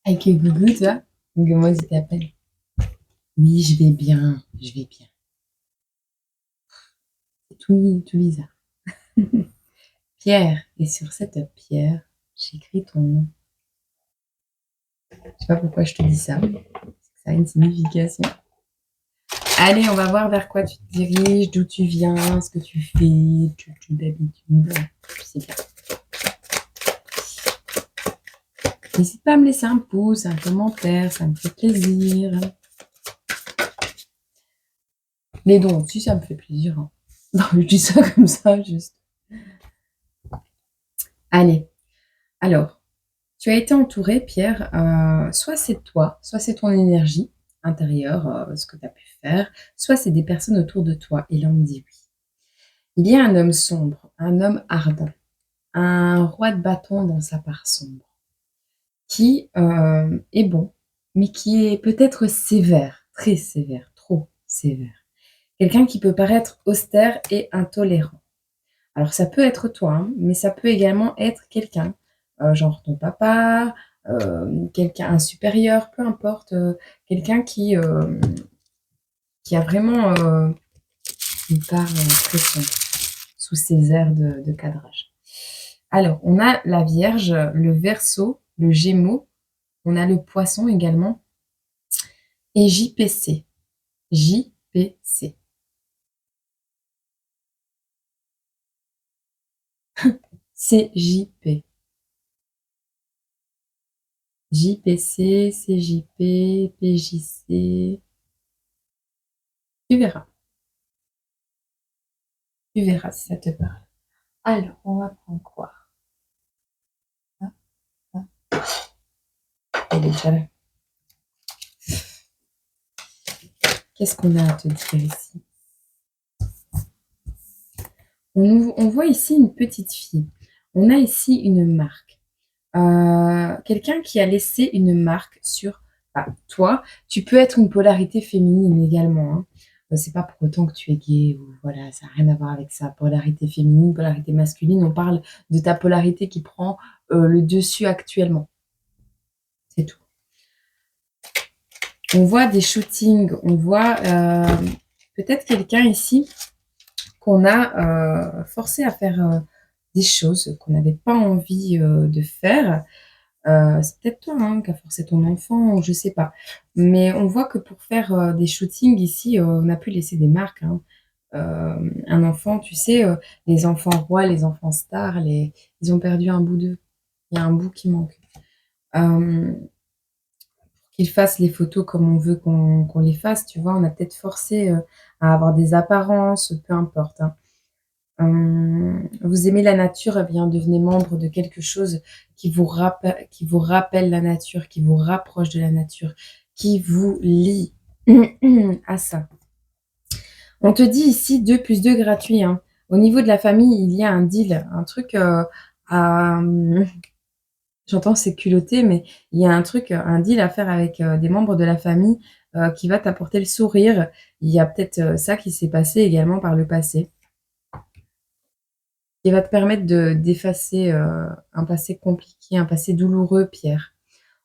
Avec Gougou, toi? Comment tu t'appelles? Oui, je vais bien, je vais bien. C'est tout bizarre. Pierre, et sur cette pierre, j'écris ton nom. Je sais pas pourquoi je te dis ça. Ça a une signification. Allez, on va voir vers quoi tu te diriges, d'où tu viens, ce que tu fais, d'habitude. Je sais pas. N'hésite pas à me laisser un pouce, un commentaire, ça me fait plaisir. Les dons aussi, ça me fait plaisir. Hein. Non, je dis ça comme ça, juste. Allez, alors, tu as été entouré, Pierre, soit c'est toi, soit c'est ton énergie intérieure, ce que tu as pu faire, soit c'est des personnes autour de toi. Et là, on me dit oui. Il y a un homme sombre, un homme ardent, un roi de bâton dans sa part sombre, qui est bon, mais qui est peut-être sévère, très sévère, trop sévère. Quelqu'un qui peut paraître austère et intolérant. Alors ça peut être toi, hein, mais ça peut également être quelqu'un, genre ton papa, quelqu'un, un supérieur, peu importe, quelqu'un qui a vraiment une part très sombre sous ses airs de cadrage. Alors, on a la Vierge, le Verseau, le Gémeaux, on a le Poisson également, et JPC. JPC. CJP. JPC, CJP, PJC. Tu verras. Tu verras si ça te parle. Alors, on va prendre quoi? Ah, ah, elle est déjà là. Qu'est-ce qu'on a à te dire ici? On voit ici une petite fille. On a ici une marque. Quelqu'un qui a laissé une marque sur toi. Tu peux être une polarité féminine également. Hein. C'est pas pour autant que tu es gay ou voilà, ça n'a rien à voir avec ça. Polarité féminine, polarité masculine, on parle de ta polarité qui prend le dessus actuellement. C'est tout. On voit des shootings, on voit peut-être quelqu'un ici qu'on a forcé à faire des choses qu'on n'avait pas envie de faire. C'est peut-être toi hein, qui a forcé ton enfant, ou je sais pas. Mais on voit que pour faire des shootings ici, on a pu laisser des marques. Hein. Un enfant, tu sais, les enfants rois, les enfants stars, ils ont perdu un bout d'eux. Il y a un bout qui manque. Euh, qu'ils fassent les photos comme on veut qu'on les fasse, tu vois, on a peut-être forcé à avoir des apparences, peu importe. Hein. Vous aimez la nature, eh bien devenez membre de quelque chose qui vous rappelle la nature, qui vous rapproche de la nature, qui vous lie à ça. On te dit ici 2 plus 2 gratuit. Hein. Au niveau de la famille, il y a un deal, un truc à, j'entends c'est culotté, mais il y a un truc, un deal à faire avec des membres de la famille qui va t'apporter le sourire. Il y a peut-être ça qui s'est passé également par le passé. Qui va te permettre d'effacer un passé compliqué, un passé douloureux, Pierre.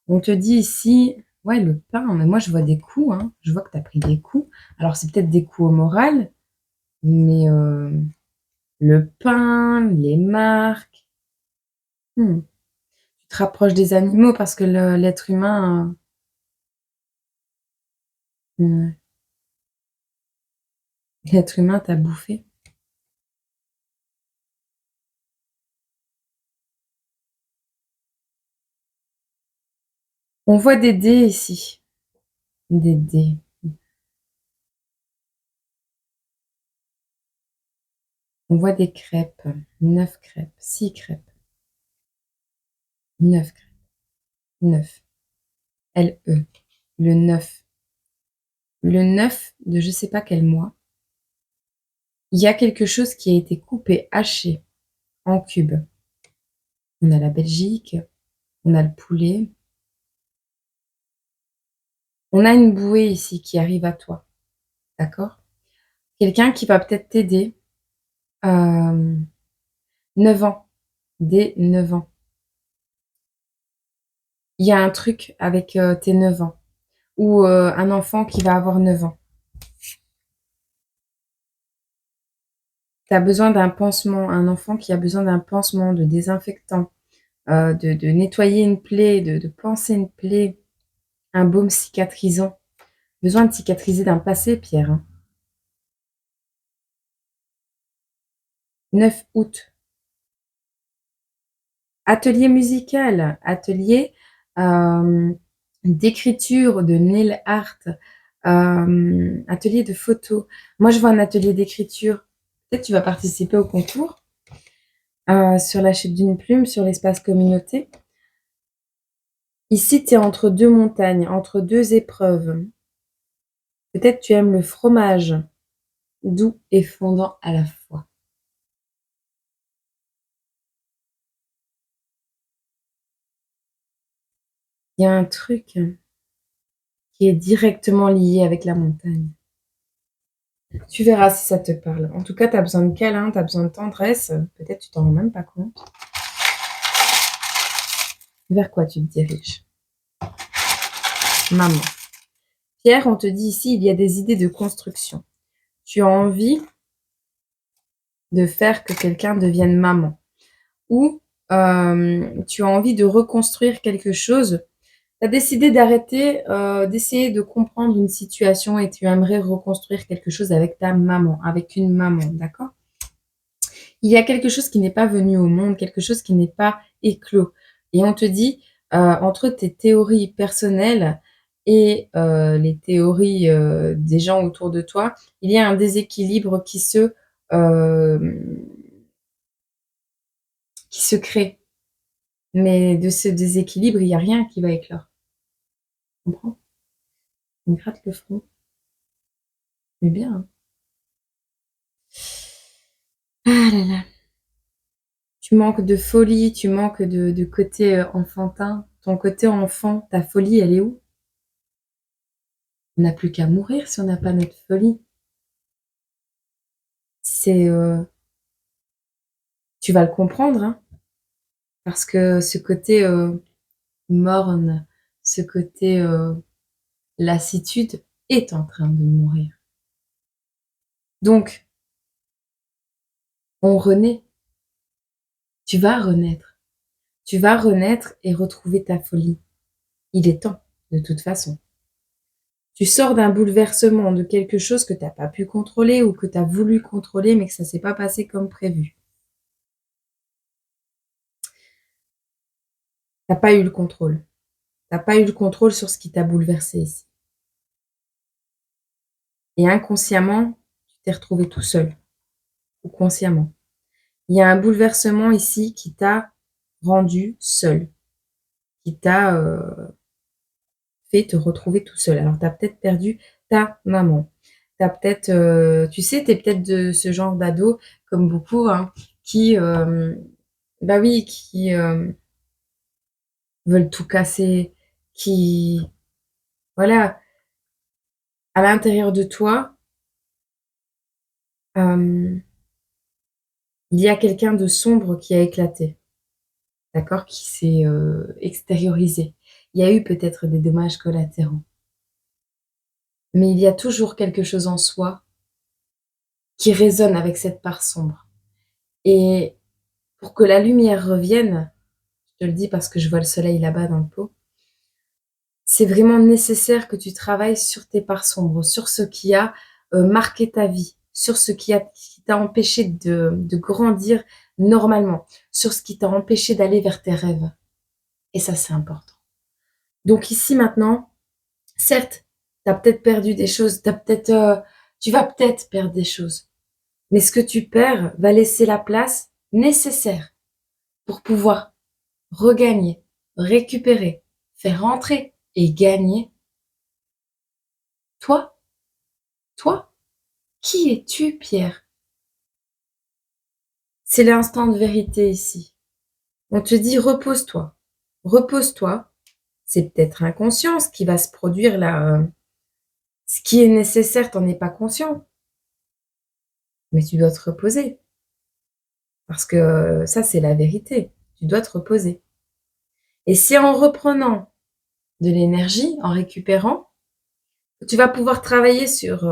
On te dit ici, ouais, le pain, mais moi je vois des coups, hein. Je vois que tu as pris des coups. Alors c'est peut-être des coups au moral, mais le pain, les marques, tu te rapproches des animaux parce que l'être humain, l'être humain t'a bouffé. On voit des dés ici, des dés. On voit des crêpes, 9 crêpes, 6 crêpes, 9 crêpes, 9. L-E, le 9. Le 9 de je sais pas quel mois, il y a quelque chose qui a été coupé, haché en cubes. On a la Belgique, on a le poulet. On a une bouée ici qui arrive à toi, d'accord? Quelqu'un qui va peut-être t'aider. 9 ans, dès 9 ans. Il y a un truc avec, tes 9 ans ou, un enfant qui va avoir 9 ans. Tu as besoin d'un pansement, un enfant qui a besoin d'un pansement, de désinfectant, de nettoyer une plaie, de panser une plaie, un baume cicatrisant. Besoin de cicatriser d'un passé, Pierre, hein. 9 août. Atelier musical, atelier, d'écriture, de nail art, atelier de photo. Moi, je vois un atelier d'écriture. Peut-être tu vas participer au concours, sur la chute d'une plume, sur l'espace communauté. Ici, tu es entre 2 montagnes, entre 2 épreuves. Peut-être tu aimes le fromage, doux et fondant à la fois. Il y a un truc qui est directement lié avec la montagne. Tu verras si ça te parle. En tout cas, tu as besoin de câlin, tu as besoin de tendresse, peut-être tu t'en rends même pas compte. Vers quoi tu te diriges? Maman. Pierre, on te dit ici, il y a des idées de construction. Tu as envie de faire que quelqu'un devienne maman ou tu as envie de reconstruire quelque chose. Tu as décidé d'arrêter, d'essayer de comprendre une situation et tu aimerais reconstruire quelque chose avec ta maman, avec une maman, d'accord? Il y a quelque chose qui n'est pas venu au monde, quelque chose qui n'est pas éclos et on te dit, entre tes théories personnelles et les théories, des gens autour de toi, il y a un déséquilibre qui se crée. Mais de ce déséquilibre, il y a rien qui va éclore. Tu comprends? Il me gratte le front. Mais bien, hein. Ah là là, tu manques de folie, tu manques de côté, enfantin. Ton côté enfant, ta folie, elle est où? On n'a plus qu'à mourir si on n'a pas notre folie. C'est, tu vas le comprendre, hein, parce que ce côté, morne, ce côté, lassitude est en train de mourir. Donc, on renaît. Tu vas renaître. Tu vas renaître et retrouver ta folie. Il est temps, de toute façon. Tu sors d'un bouleversement, de quelque chose que tu as pas pu contrôler ou que tu as voulu contrôler, mais que ça s'est pas passé comme prévu. Tu pas eu le contrôle. Tu pas eu le contrôle sur ce qui t'a bouleversé ici. Et inconsciemment, tu t'es retrouvé tout seul ou consciemment. Il y a un bouleversement ici qui t'a rendu seul, qui t'a, fait te retrouver tout seul. Alors tu as peut-être perdu ta maman. Tu as peut-être, tu sais, tu es peut-être de ce genre d'ado, comme beaucoup, hein, qui, bah oui, qui, veulent tout casser, qui voilà, à l'intérieur de toi, hem, il y a quelqu'un de sombre qui a éclaté, d'accord? Qui s'est, extériorisé. Il y a eu peut-être des dommages collatéraux, mais il y a toujours quelque chose en soi qui résonne avec cette part sombre et pour que la lumière revienne, je te le dis parce que je vois le soleil là-bas dans le pot, c'est vraiment nécessaire que tu travailles sur tes parts sombres, sur ce qui a, marqué ta vie, sur ce qui t'a empêché de grandir normalement, sur ce qui t'a empêché d'aller vers tes rêves et ça, c'est important. Donc ici, maintenant, certes, tu as peut-être perdu des choses, tu vas peut-être perdre des choses, mais ce que tu perds va laisser la place nécessaire pour pouvoir regagner, récupérer, faire rentrer et gagner. Toi, toi, qui es-tu, Pierre? C'est l'instant de vérité ici. On te dit repose-toi, repose-toi. C'est peut-être inconscient ce qui va se produire là. Ce qui est nécessaire, t'en es pas conscient, mais tu dois te reposer parce que ça, c'est la vérité. Tu dois te reposer Et c'est en reprenant de l'énergie, en récupérant, que tu vas pouvoir travailler sur,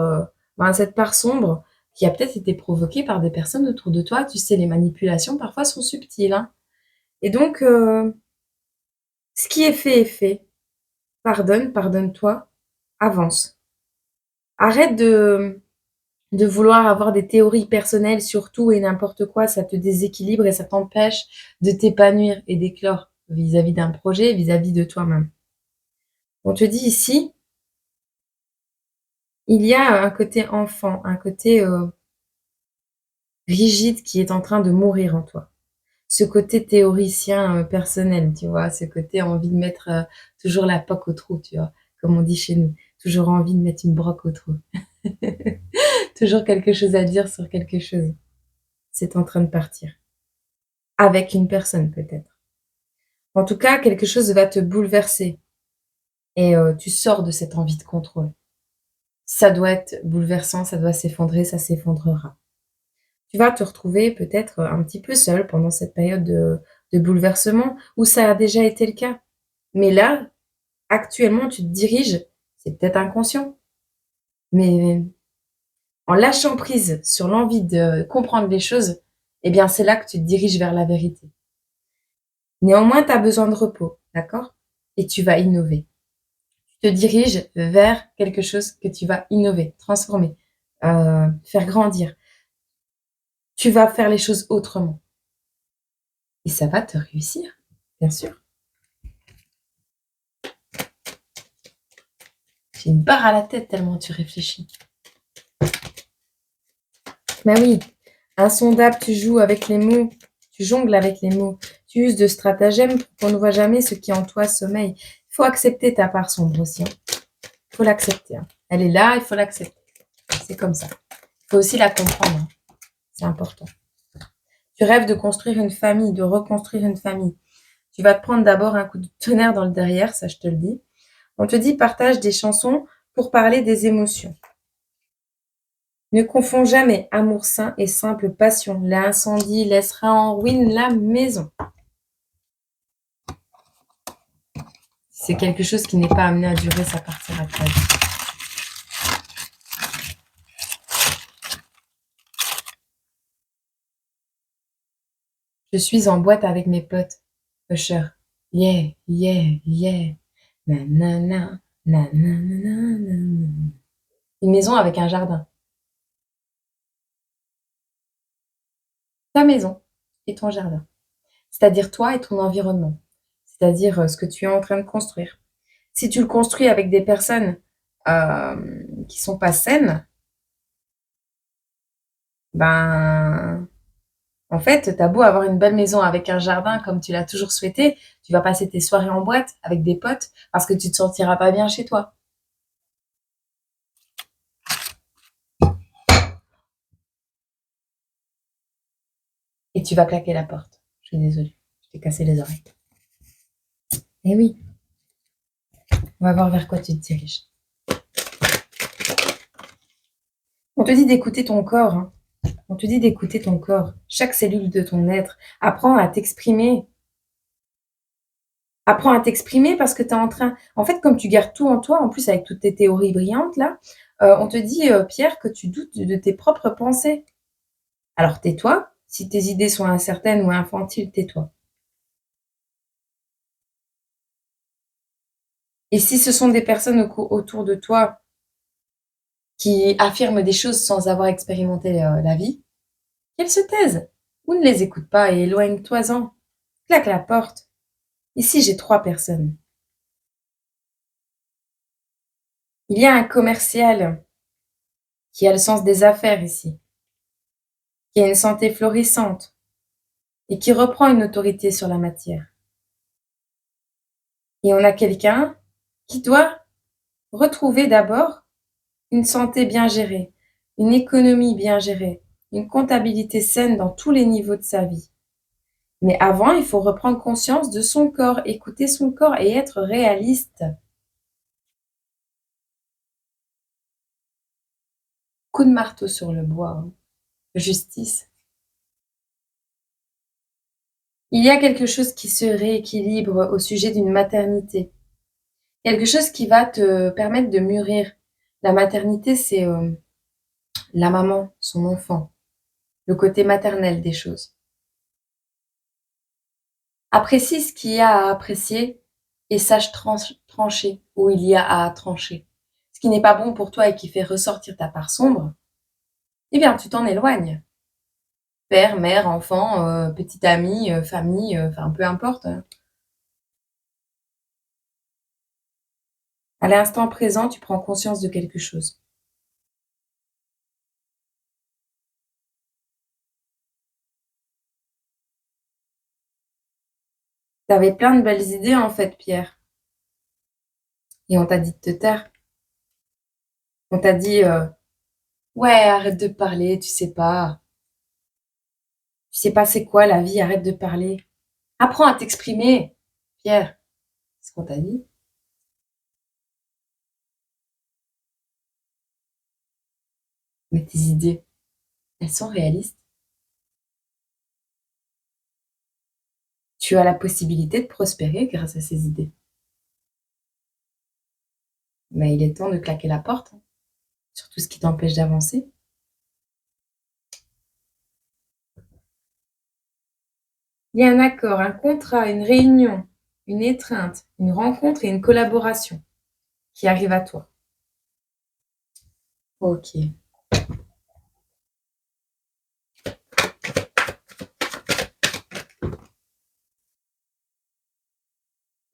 cette part sombre qui a peut-être été provoquée par des personnes autour de toi. Tu sais, les manipulations parfois sont subtiles, hein. Et donc, ce qui est fait est fait. Pardonne, pardonne-toi, avance. Arrête de vouloir avoir des théories personnelles sur tout et n'importe quoi, ça te déséquilibre et ça t'empêche de t'épanouir et d'éclore vis-à-vis d'un projet, vis-à-vis de toi-même. On te dit ici, il y a un côté enfant, un côté rigide qui est en train de mourir en toi. Ce côté théoricien personnel, tu vois, ce côté envie de mettre toujours la poque au trou, tu vois, comme on dit chez nous, toujours envie de mettre une broque au trou. Toujours quelque chose à dire sur quelque chose. C'est en train de partir. Avec une personne peut-être. En tout cas, quelque chose va te bouleverser et tu sors de cette envie de contrôle. Ça doit être bouleversant, ça doit s'effondrer, ça s'effondrera. Tu vas te retrouver peut-être un petit peu seul pendant cette période de bouleversement où ça a déjà été le cas. Mais là, actuellement, tu te diriges, c'est peut-être inconscient, mais en lâchant prise sur l'envie de comprendre les choses, eh bien, c'est là que tu te diriges vers la vérité. Néanmoins, tu as besoin de repos, d'accord? Et tu vas innover. Tu te diriges vers quelque chose que tu vas innover, transformer, faire grandir. Tu vas faire les choses autrement. Et ça va te réussir, bien sûr. J'ai une barre à la tête tellement tu réfléchis. Bah oui, insondable, tu joues avec les mots, tu jongles avec les mots, tu uses de stratagèmes pour qu'on ne voit jamais ce qui en toi sommeille. Il faut accepter ta part sombre aussi, hein. Il faut l'accepter, hein. Elle est là, il faut l'accepter. C'est comme ça. Il faut aussi la comprendre, hein. C'est important. Tu rêves de construire une famille, de reconstruire une famille. Tu vas te prendre d'abord un coup de tonnerre dans le derrière, ça je te le dis. On te dit partage des chansons pour parler des émotions. Ne confonds jamais amour sain et simple passion. L'incendie laissera en ruine la maison. Si c'est quelque chose qui n'est pas amené à durer, ça partira très vite. Je suis en boîte avec mes potes. Usher. Yeah, yeah, yeah. Nanana, nanana. Une maison avec un jardin. Ta maison et ton jardin. C'est-à-dire toi et ton environnement. C'est-à-dire ce que tu es en train de construire. Si tu le construis avec des personnes qui sont pas saines, ben, en fait, t'as beau avoir une belle maison avec un jardin comme tu l'as toujours souhaité, tu vas passer tes soirées en boîte avec des potes parce que tu te sentiras pas bien chez toi. Et tu vas claquer la porte. Je suis désolée, je t'ai cassé les oreilles. Eh oui, on va voir vers quoi tu te diriges. On te dit d'écouter ton corps, hein. On te dit d'écouter ton corps, chaque cellule de ton être. Apprends à t'exprimer. Apprends à t'exprimer parce que tu es en train. En fait, comme tu gardes tout en toi, en plus avec toutes tes théories brillantes là, on te dit, Pierre, que tu doutes de tes propres pensées. Alors tais-toi. Si tes idées sont incertaines ou infantiles, tais-toi. Et si ce sont des personnes autour de toi qui affirment des choses sans avoir expérimenté la vie, qu'elles se taisent ou ne les écoute pas et éloigne-toi-en. Claque la porte. Ici, j'ai 3 personnes. Il y a un commercial qui a le sens des affaires ici, qui a une santé florissante et qui reprend une autorité sur la matière. Et on a quelqu'un qui doit retrouver d'abord une santé bien gérée, une économie bien gérée, une comptabilité saine dans tous les niveaux de sa vie. Mais avant, il faut reprendre conscience de son corps, écouter son corps et être réaliste. Coup de marteau sur le bois, hein. Justice. Il y a quelque chose qui se rééquilibre au sujet d'une maternité. Quelque chose qui va te permettre de mûrir. La maternité, c'est, la maman, son enfant, le côté maternel des choses. Apprécie ce qu'il y a à apprécier et sache trancher où il y a à trancher. Ce qui n'est pas bon pour toi et qui fait ressortir ta part sombre, eh bien, tu t'en éloignes. Père, mère, enfant, petit ami, famille, enfin peu importe. À l'instant présent, tu prends conscience de quelque chose. Tu avais plein de belles idées en fait, Pierre, et on t'a dit de te taire. On t'a dit, «Ouais, arrête de parler, tu sais pas. Tu sais pas c'est quoi la vie, arrête de parler. Apprends à t'exprimer, Pierre». C'est ce qu'on t'a dit. Mais tes idées, elles sont réalistes. Tu as la possibilité de prospérer grâce à ces idées. Mais il est temps de claquer la porte, hein, sur tout ce qui t'empêche d'avancer. Il y a un accord, un contrat, une réunion, une étreinte, une rencontre et une collaboration qui arrive à toi. Ok.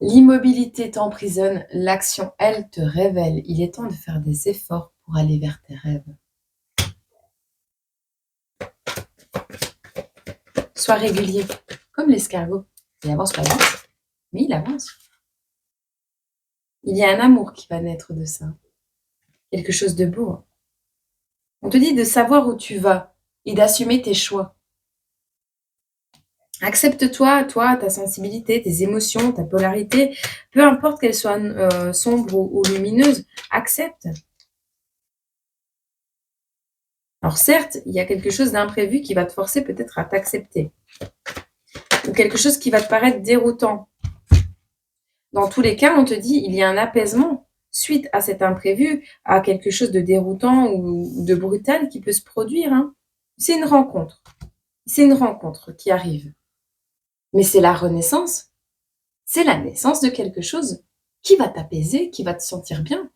L'immobilité t'emprisonne, l'action, elle, te révèle. Il est temps de faire des efforts pour aller vers tes rêves. Sois régulier, comme l'escargot. Il avance pas vite, mais il avance. Il y a un amour qui va naître de ça. Quelque chose de beau, hein. On te dit de savoir où tu vas et d'assumer tes choix. Accepte-toi, toi, ta sensibilité, tes émotions, ta polarité, peu importe qu'elle soit sombre ou lumineuse, accepte. Alors certes, il y a quelque chose d'imprévu qui va te forcer peut-être à t'accepter, ou quelque chose qui va te paraître déroutant. Dans tous les cas, on te dit il y a un apaisement suite à cet imprévu, à quelque chose de déroutant ou de brutal qui peut se produire, hein. C'est une rencontre. C'est une rencontre qui arrive. Mais c'est la renaissance. C'est la naissance de quelque chose qui va t'apaiser, qui va te sentir bien.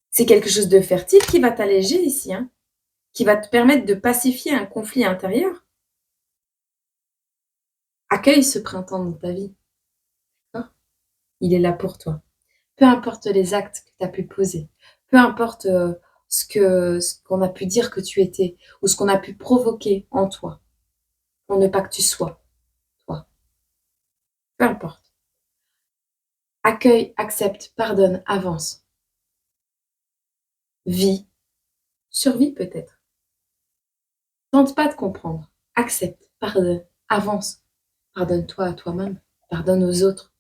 C'est quelque chose de fertile qui va t'alléger ici, hein, qui va te permettre de pacifier un conflit intérieur. Accueille ce printemps dans ta vie. Hein. Il est là pour toi. Peu importe les actes que tu as pu poser, peu importe ce qu'on a pu dire que tu étais, ou ce qu'on a pu provoquer en toi, pour ne pas que tu sois, toi. Peu importe. Accueille, accepte, pardonne, avance. Vis, survis peut-être. Tente pas de comprendre. Accepte, pardonne, avance. Pardonne-toi à toi-même, pardonne aux autres.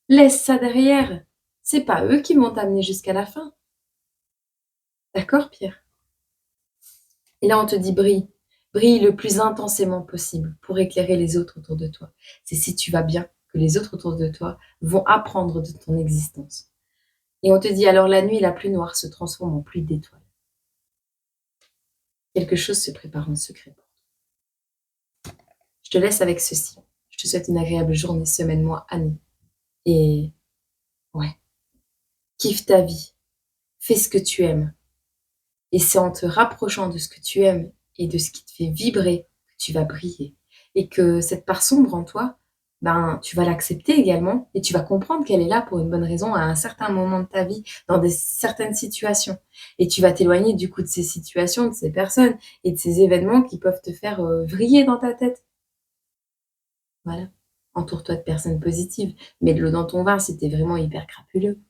Laisse ça derrière. C'est pas eux qui vont t'amener jusqu'à la fin. D'accord, Pierre? Et là, on te dit brille. Brille le plus intensément possible pour éclairer les autres autour de toi. C'est si tu vas bien que les autres autour de toi vont apprendre de ton existence. Et on te dit alors la nuit la plus noire se transforme en pluie d'étoiles. Quelque chose se prépare en secret pour toi. Je te laisse avec ceci. Je te souhaite une agréable journée, semaine, mois, année. Et ouais, kiffe ta vie. Fais ce que tu aimes. Et c'est en te rapprochant de ce que tu aimes et de ce qui te fait vibrer que tu vas briller. Et que cette part sombre en toi, ben, tu vas l'accepter également et tu vas comprendre qu'elle est là pour une bonne raison à un certain moment de ta vie, dans certaines situations. Et tu vas t'éloigner du coup de ces situations, de ces personnes et de ces événements qui peuvent te faire vriller dans ta tête. Voilà. Entoure-toi de personnes positives. Mets de l'eau dans ton vin si t'es vraiment hyper crapuleux.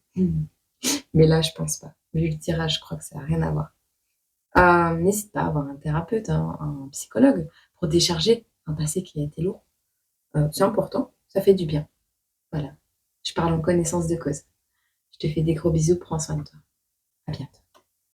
Mais là, je pense pas. Vu le tirage, je crois que ça n'a rien à voir. N'hésite pas à avoir un thérapeute, un psychologue pour décharger un passé qui a été lourd. C'est important, ça fait du bien. Voilà. Je parle en connaissance de cause. Je te fais des gros bisous, prends soin de toi. À bientôt.